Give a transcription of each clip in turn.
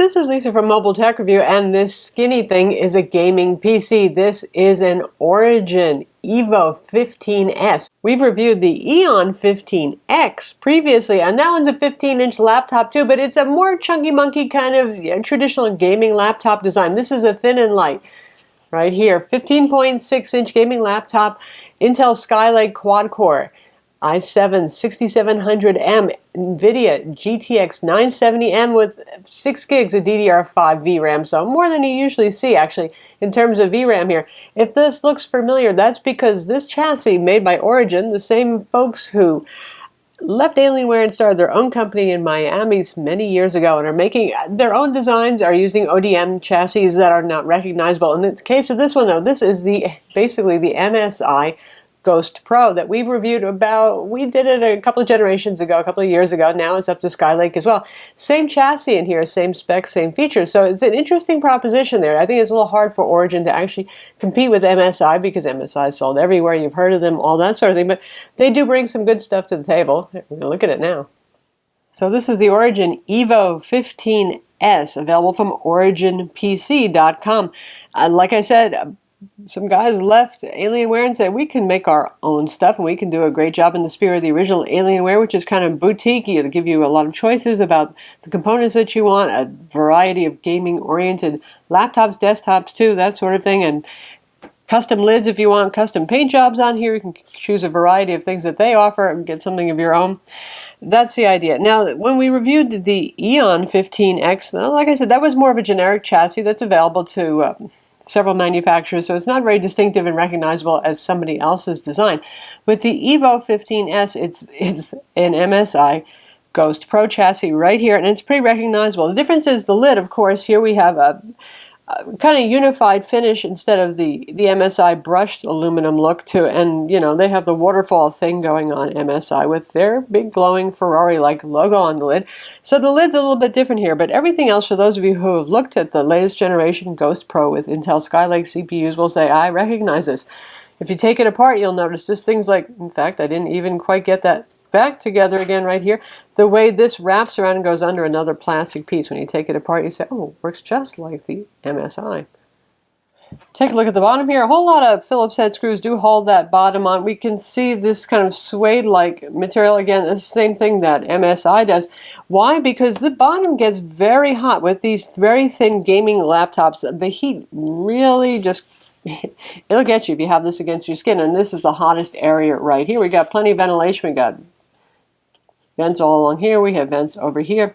This is Lisa from Mobile Tech Review, and this skinny thing is a gaming PC. This is an Origin EVO 15S. We've reviewed the Eon 15X previously, and that one's a 15-inch laptop too, but it's a more chunky monkey kind of traditional gaming laptop design. This is a thin and light. Right here, 15.6-inch gaming laptop, Intel Skylake Quad-Core, i7 6700M, NVIDIA GTX 970M with 6 gigs of DDR4 VRAM, so more than you usually see actually in terms of VRAM here. If this looks familiar, that's because this chassis made by Origin, the same folks who left Alienware and started their own company in Miami many years ago and are making their own designs, are using ODM chassis that are not recognizable. In the case of this one though, this is basically the MSI Ghost Pro that we've reviewed about. We did it a couple of generations ago, a couple of years ago. Now it's up to Skylake as well. Same chassis in here, same specs, same features. So it's an interesting proposition there. I think it's a little hard for Origin to actually compete with MSI because MSI is sold everywhere. You've heard of them, all that sort of thing. But they do bring some good stuff to the table. We're going to look at it now. So this is the Origin EVO 15S, available from OriginPC.com. Like I said, some guys left Alienware and said we can make our own stuff and we can do a great job in the spirit of the original Alienware, which is kind of boutique. It'll give you a lot of choices about the components that you want, a variety of gaming-oriented laptops, desktops too, that sort of thing, and custom lids if you want, custom paint jobs on here. You can choose a variety of things that they offer and get something of your own. That's the idea. Now, when we reviewed the Eon 15X, like I said, that was more of a generic chassis that's available to several manufacturers, so it's not very distinctive and recognizable as somebody else's design. With the EVO 15S, it's an MSI Ghost Pro chassis right here, and it's pretty recognizable. The difference is the lid, of course. Here we have a kind of unified finish instead of the MSI brushed aluminum look to, and you know, they have the waterfall thing going on MSI with their big glowing Ferrari-like logo on the lid. So the lid's a little bit different here, but everything else, for those of you who have looked at the latest generation Ghost Pro with Intel Skylake CPUs, will say, I recognize this. If you take it apart, you'll notice just things like, in fact, I didn't even quite get that back together again right here. The way this wraps around and goes under another plastic piece. When you take it apart, you say, oh, it works just like the MSI. Take a look at the bottom here. A whole lot of Phillips head screws do hold that bottom on. We can see this kind of suede-like material. Again, it's the same thing that MSI does. Why? Because the bottom gets very hot with these very thin gaming laptops. The heat really just it'll get you if you have this against your skin, and this is the hottest area right here. We got plenty of ventilation. We got vents all along here. We have vents over here.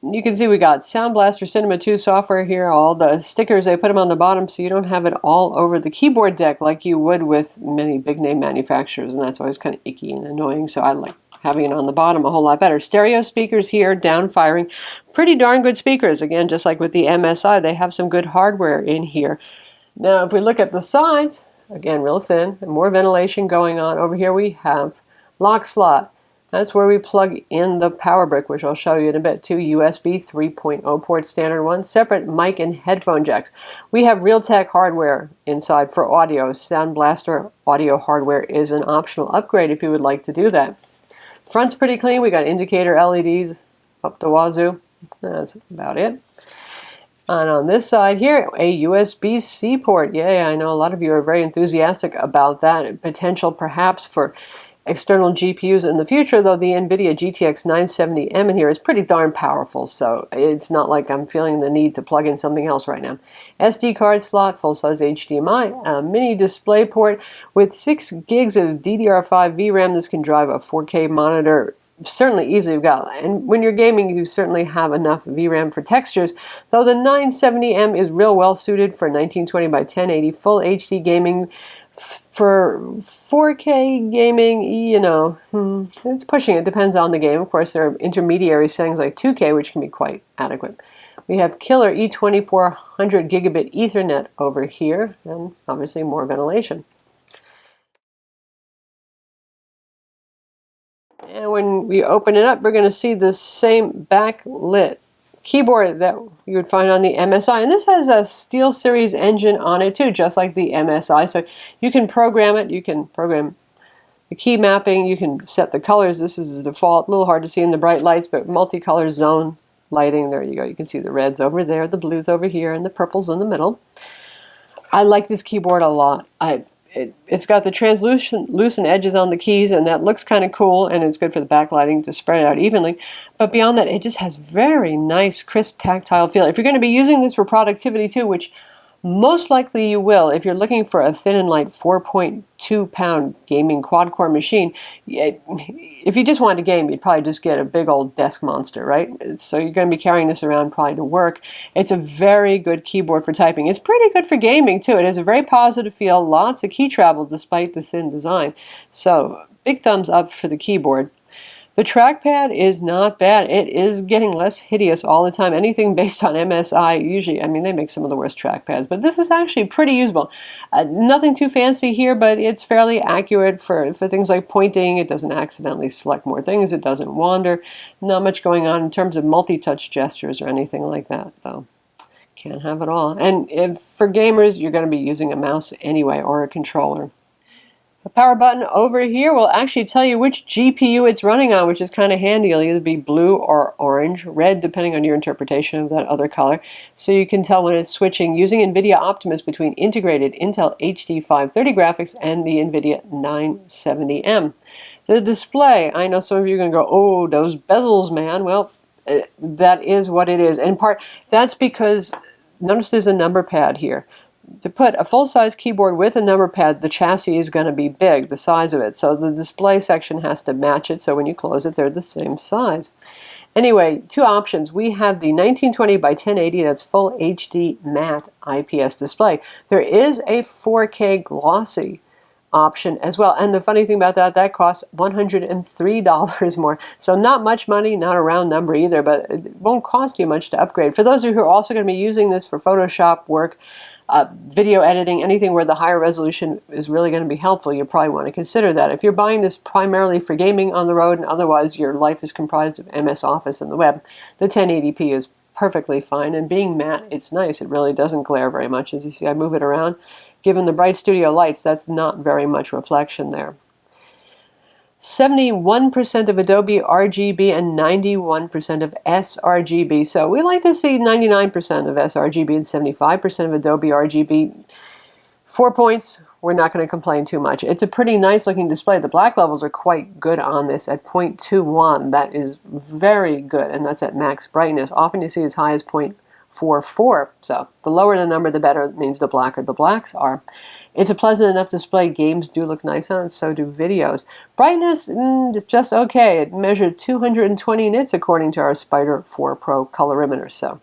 You can see we got Sound Blaster Cinema 2 software here. All the stickers, they put them on the bottom so you don't have it all over the keyboard deck like you would with many big name manufacturers, and that's always kind of icky and annoying, so I like having it on the bottom a whole lot better. Stereo speakers here, down firing. Pretty darn good speakers. Again, just like with the MSI, they have some good hardware in here. Now, if we look at the sides, again, real thin, and more ventilation going on. Over here we have lock slot. That's where we plug in the power brick, which I'll show you in a bit. 2 USB 3.0 port standard one, separate mic and headphone jacks. We have Realtek hardware inside for audio. Sound Blaster audio hardware is an optional upgrade if you would like to do that. Front's pretty clean. We got indicator LEDs up the wazoo. That's about it. And on this side here, a USB-C port. Yay, I know a lot of you are very enthusiastic about that. Potential perhaps for external GPUs in the future, though the NVIDIA GTX 970M in here is pretty darn powerful, so it's not like I'm feeling the need to plug in something else right now. SD card slot, full-size HDMI, a mini display port with 6 gigs of DDR4 VRAM. This can drive a 4K monitor certainly easily. And when you're gaming, you certainly have enough VRAM for textures, though the 970M is real well suited for 1920 by 1080 full HD gaming. For 4K gaming, you know, it's pushing it. Depends on the game. Of course, there are intermediary settings like 2K, which can be quite adequate. We have killer E2400 gigabit Ethernet over here, and obviously more ventilation. And when we open it up, we're going to see the same backlit keyboard that you would find on the MSI, and this has a SteelSeries engine on it too, just like the MSI, so you can program it. You can program the key mapping, you can set the colors. This is a default, a little hard to see in the bright lights, but multicolor zone lighting. There you go. You can see the reds over there, the blues over here, and the purples in the middle. I like this keyboard a lot. It's got the translucent edges on the keys, and that looks kind of cool, and it's good for the backlighting to spread it out evenly. But beyond that, it just has very nice, crisp, tactile feel. If you're going to be using this for productivity too, which most likely you will, if you're looking for a thin and light 4.2-pound gaming quad-core machine, if you just wanted to game, you'd probably just get a big old desk monster, right? So you're going to be carrying this around probably to work. It's a very good keyboard for typing. It's pretty good for gaming too. It has a very positive feel, lots of key travel despite the thin design. So big thumbs up for the keyboard. The trackpad is not bad. It is getting less hideous all the time. Anything based on MSI, usually, I mean, they make some of the worst trackpads, but this is actually pretty usable. Nothing too fancy here, but it's fairly accurate for things like pointing. It doesn't accidentally select more things. It doesn't wander. Not much going on in terms of multi-touch gestures or anything like that, though. Can't have it all. And if for gamers, you're going to be using a mouse anyway or a controller. The power button over here will actually tell you which GPU it's running on, which is kind of handy. It'll either be blue or orange, red, depending on your interpretation of that other color. So you can tell when it's switching using NVIDIA Optimus between integrated Intel HD 530 graphics and the NVIDIA 970M. The display, I know some of you are going to go, oh, those bezels, man. Well, that is what it is. In part, that's because, notice there's a number pad here. To put a full-size keyboard with a number pad, the chassis is going to be big, the size of it. So the display section has to match it, so when you close it, they're the same size. Anyway, two options. We have the 1920 by 1080, that's full HD matte IPS display. There is a 4K glossy option as well. And the funny thing about that, that costs $103 more. So not much money, not a round number either, but it won't cost you much to upgrade. For those of you who are also going to be using this for Photoshop work, video editing, anything where the higher resolution is really going to be helpful, you probably want to consider that. If you're buying this primarily for gaming on the road and otherwise your life is comprised of MS Office and the web, the 1080p is perfectly fine. And being matte, it's nice. It really doesn't glare very much. As you see, I move it around. Given the bright studio lights, that's not very much reflection there. 71% of Adobe RGB and 91% of sRGB. So we like to see 99% of sRGB and 75% of Adobe RGB. 4 points, we're not going to complain too much. It's a pretty nice looking display. The black levels are quite good on this at 0.21. That is very good, and that's at max brightness. Often you see as high as 0.44. So the lower the number, the better. It means the blacker the blacks are. It's a pleasant enough display. Games do look nice on it, so do videos. Brightness is just okay. It measured 220 nits according to our Spider 4 Pro colorimeter. So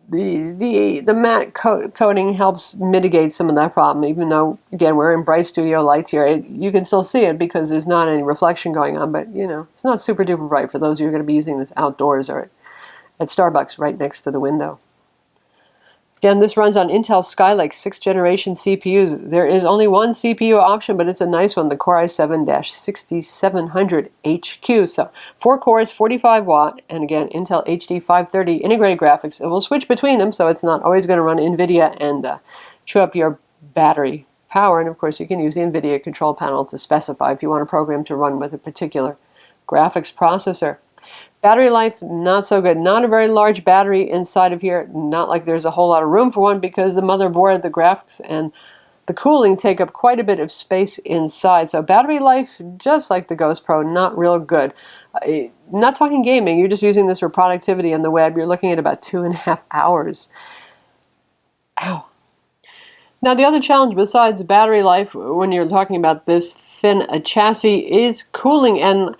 the matte coating helps mitigate some of that problem, even though, again, we're in bright studio lights here. You can still see it because there's not any reflection going on, but, you know, it's not super duper bright for those of you who are going to be using this outdoors or at Starbucks right next to the window. Again, this runs on Intel Skylake 6th generation CPUs. There is only one CPU option, but it's a nice one, the Core i7-6700HQ. So 4 cores, 45 watt, and again, Intel HD 530 integrated graphics. It will switch between them, so it's not always going to run NVIDIA and chew up your battery power. And of course, you can use the NVIDIA control panel to specify if you want a program to run with a particular graphics processor. Battery life, not so good. Not a very large battery inside of here. Not like there's a whole lot of room for one because the motherboard, the graphics, and the cooling take up quite a bit of space inside. So battery life, just like the Ghost Pro, not real good. Not talking gaming, you're just using this for productivity on the web. You're looking at about 2.5 hours. Ow. Now the other challenge besides battery life when you're talking about this thin chassis is cooling, and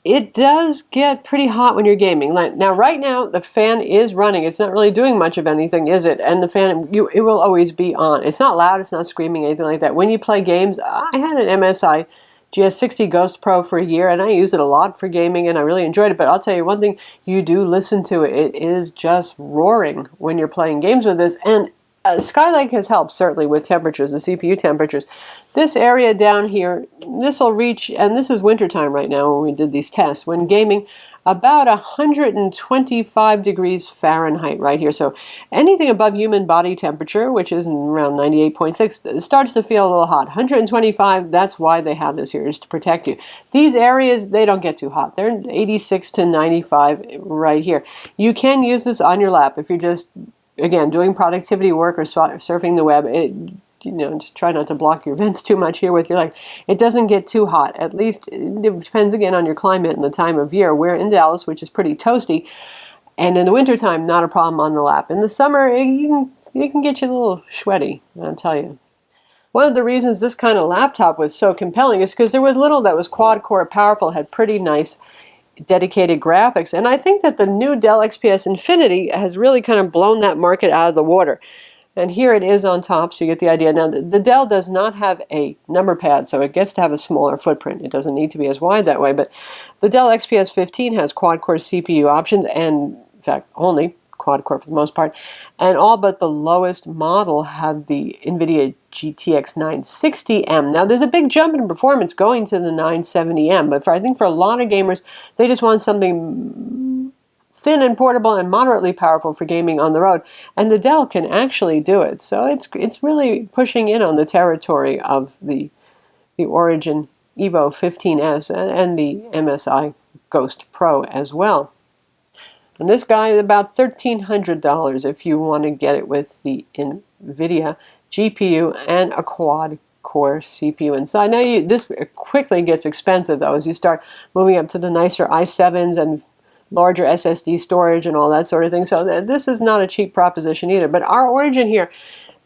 it does get pretty hot when you're gaming. Now, right now, the fan is running. It's not really doing much of anything, is it? And the fan, it will always be on. It's not loud. It's not screaming, anything like that. When you play games, I had an MSI GS60 Ghost Pro for a year, and I used it a lot for gaming, and I really enjoyed it. But I'll tell you one thing, you do listen to it. It is just roaring when you're playing games with this. And Skylake has helped, certainly, with temperatures, the CPU temperatures. This area down here, this will reach, and this is wintertime right now when we did these tests. When gaming, about 125 degrees Fahrenheit right here. So anything above human body temperature, which is around 98.6, starts to feel a little hot. 125, that's why they have this here, is to protect you. These areas, they don't get too hot. They're 86 to 95 right here. You can use this on your lap if you're just, again, doing productivity work or surfing the web. Just try not to block your vents too much here with your leg. It doesn't get too hot. At least it depends again on your climate and the time of year. We're in Dallas, which is pretty toasty, and in the wintertime, not a problem on the lap. In the summer, it can get you a little sweaty, I'll tell you. One of the reasons this kind of laptop was so compelling is because there was little that was quad-core powerful, had pretty nice dedicated graphics, and I think that the new Dell XPS Infinity has really kind of blown that market out of the water. And here it is on top, so you get the idea. Now, the Dell does not have a number pad, so it gets to have a smaller footprint. It doesn't need to be as wide that way, but the Dell XPS 15 has quad-core CPU options, and in fact, only quad-core for the most part, and all but the lowest model had the NVIDIA GTX 960M. Now, there's a big jump in performance going to the 970M, but I think for a lot of gamers, they just want something thin and portable and moderately powerful for gaming on the road, and the Dell can actually do it. So it's really pushing in on the territory of the Origin EVO 15S and the MSI Ghost Pro as well. And this guy is about $1,300 if you want to get it with the NVIDIA GPU and a quad-core CPU inside. Now, this quickly gets expensive, though, as you start moving up to the nicer i7s and larger SSD storage and all that sort of thing. So this is not a cheap proposition either. But our Origin here,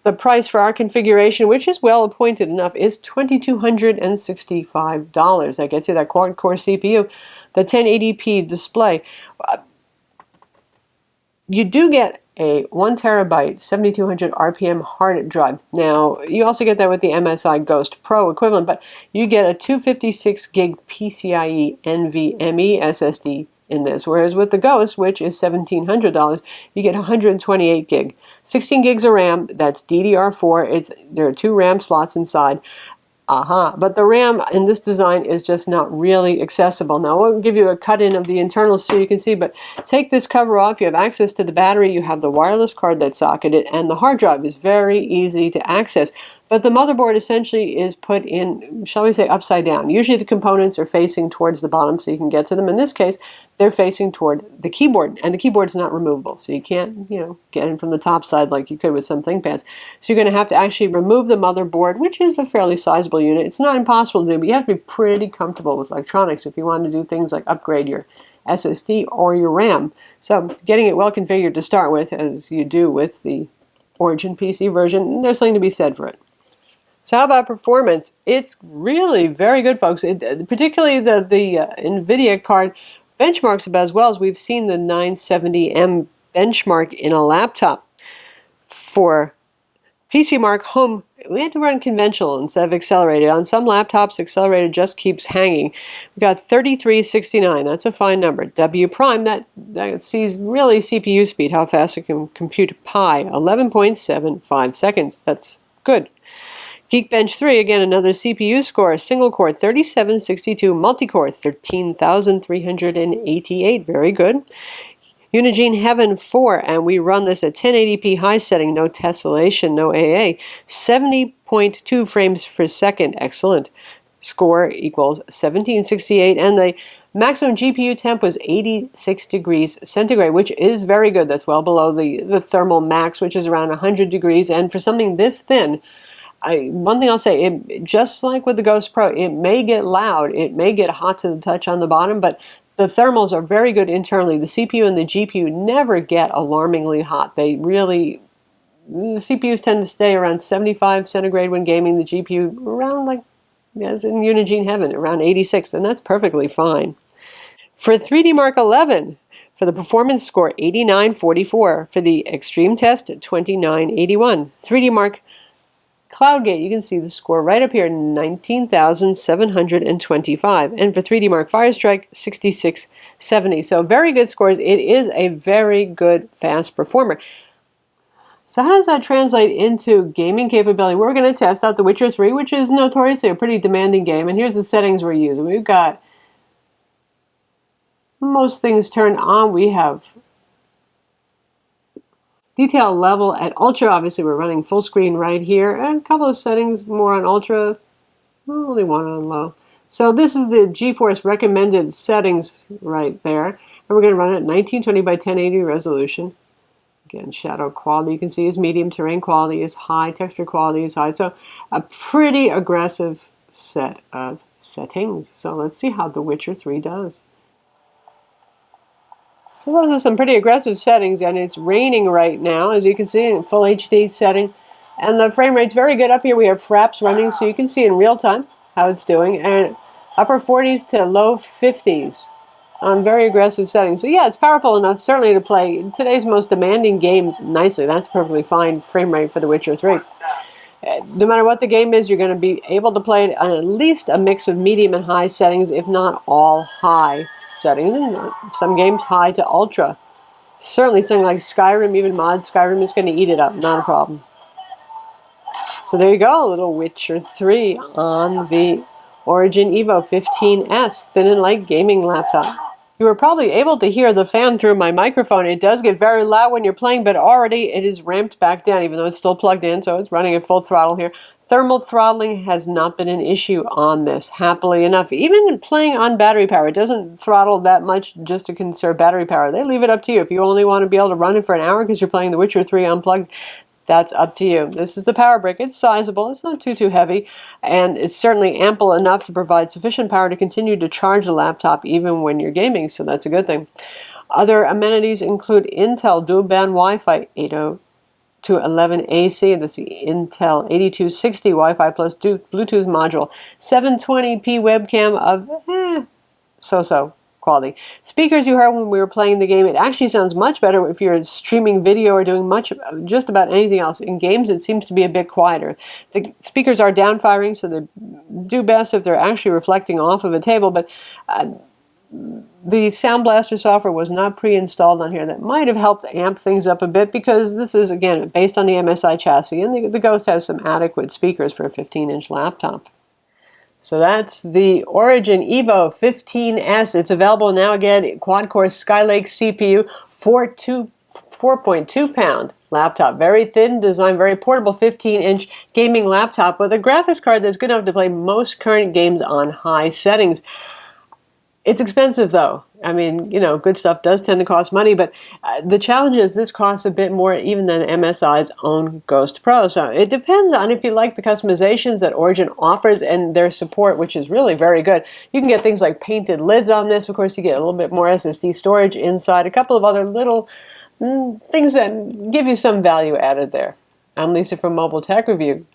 the price for our configuration, which is well appointed enough, is $2,265. That gets you that quad-core CPU, the 1080p display. You do get a 1 terabyte 7200 RPM hard drive. Now, you also get that with the MSI Ghost Pro equivalent, but you get a 256 gig PCIe NVMe SSD in this, whereas with the Ghost, which is $1,700, you get 128 gig. 16 gigs of RAM, that's DDR4. There are 2 RAM slots inside. But the RAM in this design is just not really accessible. Now, I'll give you a cut-in of the internals so you can see, but take this cover off. You have access to the battery. You have the wireless card that's socketed, and the hard drive is very easy to access. But the motherboard essentially is put in, shall we say, upside down. Usually the components are facing towards the bottom so you can get to them. In this case, they're facing toward the keyboard, and the keyboard is not removable. So you can't, get in from the top side like you could with some ThinkPads. So you're going to have to actually remove the motherboard, which is a fairly sizable unit. It's not impossible to do, but you have to be pretty comfortable with electronics if you want to do things like upgrade your SSD or your RAM. So getting it well configured to start with, as you do with the Origin PC version, there's something to be said for it. So how about performance? It's really very good, folks. Particularly the NVIDIA card benchmarks about as well as we've seen the 970M benchmark in a laptop. For PC Mark Home, we had to run conventional instead of accelerated. On some laptops, accelerated just keeps hanging. We've got 3369. That's a fine number. W prime, that sees really CPU speed, how fast it can compute pi, 11.75 seconds. That's good. Geekbench 3, again, another CPU score, single core, 3762, multi-core, 13,388, very good. Unigine Heaven 4, and we run this at 1080p high setting, no tessellation, no AA, 70.2 frames per second, excellent. Score equals 1768, and the maximum GPU temp was 86 degrees centigrade, which is very good. That's well below the thermal max, which is around 100 degrees, and for something this thin, one thing I'll say, just like with the Ghost Pro, it may get loud, it may get hot to the touch on the bottom, but the thermals are very good internally. The CPU and the GPU never get alarmingly hot. The CPUs tend to stay around 75 centigrade when gaming, the GPU around, as in Unigine Heaven, around 86, and that's perfectly fine. For 3D Mark 11, for the performance score, 8944. For the extreme test, 2981. 3D Mark CloudGate, you can see the score right up here, 19,725. And for 3D Mark Firestrike, 6670. So very good scores. It is a very good fast performer. So how does that translate into gaming capability? We're going to test out The Witcher 3, which is notoriously a pretty demanding game. And here's the settings we're using. We've got most things turned on. We have detail level at ultra. Obviously we're running full screen right here, and a couple of settings more on ultra, only one on low. So this is the GeForce recommended settings right there, and we're going to run it at 1920 by 1080 resolution. Again, shadow quality you can see is medium, terrain quality is high, texture quality is high. So a pretty aggressive set of settings. So let's see how The Witcher 3 does. So those are some pretty aggressive settings, and it's raining right now, as you can see, in full HD setting. And the frame rate's very good. Up here we have fraps running, so you can see in real time how it's doing. And upper 40s to low 50s on very aggressive settings. So yeah, it's powerful enough, certainly, to play today's most demanding games nicely. That's perfectly fine frame rate for The Witcher 3. No matter what the game is, you're going to be able to play it on at least a mix of medium and high settings, if not all high settings, and some games high to ultra. Certainly something like Skyrim, even mod Skyrim, is going to eat it up, not a problem. So there you go, a little Witcher 3 on the Origin EVO 15S thin and light gaming laptop. You were probably able to hear the fan through my microphone. It does get very loud when you're playing, but already it is ramped back down, even though it's still plugged in, so it's running at full throttle here. Thermal throttling has not been an issue on this, happily enough. Even playing on battery power, it doesn't throttle that much just to conserve battery power. They leave it up to you. If you only want to be able to run it for an hour because you're playing The Witcher 3 unplugged, that's up to you. This is the power brick. It's sizable. It's not too heavy. And it's certainly ample enough to provide sufficient power to continue to charge the laptop even when you're gaming. So that's a good thing. Other amenities include Intel dual-band Wi-Fi 802.11ac. That's the Intel 8260 Wi-Fi plus Bluetooth module. 720p webcam of so-so quality. Speakers you heard when we were playing the game, it actually sounds much better if you're streaming video or doing just about anything else. In games, it seems to be a bit quieter. The speakers are downfiring, so they do best if they're actually reflecting off of a table, but the Sound Blaster software was not pre-installed on here. That might have helped amp things up a bit, because this is, again, based on the MSI chassis, and the Ghost has some adequate speakers for a 15-inch laptop. So that's the Origin EVO 15S. It's available now, again, quad-core Skylake CPU, 4.2-pound laptop. Very thin design, very portable 15-inch gaming laptop with a graphics card that's good enough to play most current games on high settings. It's expensive, though. I mean, you know, good stuff does tend to cost money, but the challenge is this costs a bit more even than MSI's own Ghost Pro. So it depends on if you like the customizations that Origin offers and their support, which is really very good. You can get things like painted lids on this. Of course, you get a little bit more SSD storage inside, a couple of other little things that give you some value added there. I'm Lisa from Mobile Tech Review.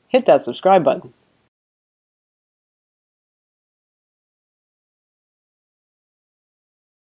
Hit that subscribe button.